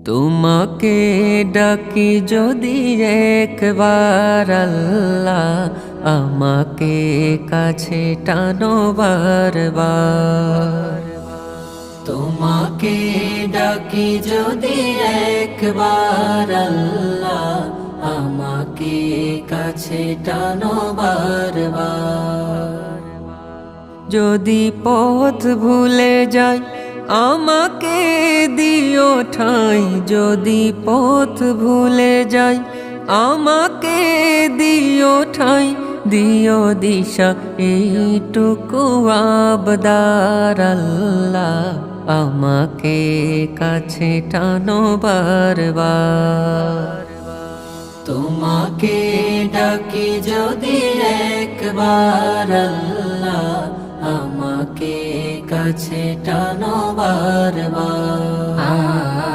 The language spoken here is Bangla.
তোমাকে ডাকি যদি একবার আল্লাহ, আমাকে কাছে টানো বারবার। তোমাকে ডাকি যদি একবার আল্লাহ, আমাকে কাছে টানো বারবার। যদি পথ ভুলে যাই আমাকে দিও ঠাঁই, যদি পথ ভুলে যাই আমাকে দিও ঠাঁই, দিও দিশা এইটুকু আবদার আল্লাহ, আমাকে কাছে টানো বারবার। তোমাকে ডাকি যদি একবার আল্লাহ, আমাকে কাছে টানো বারবার।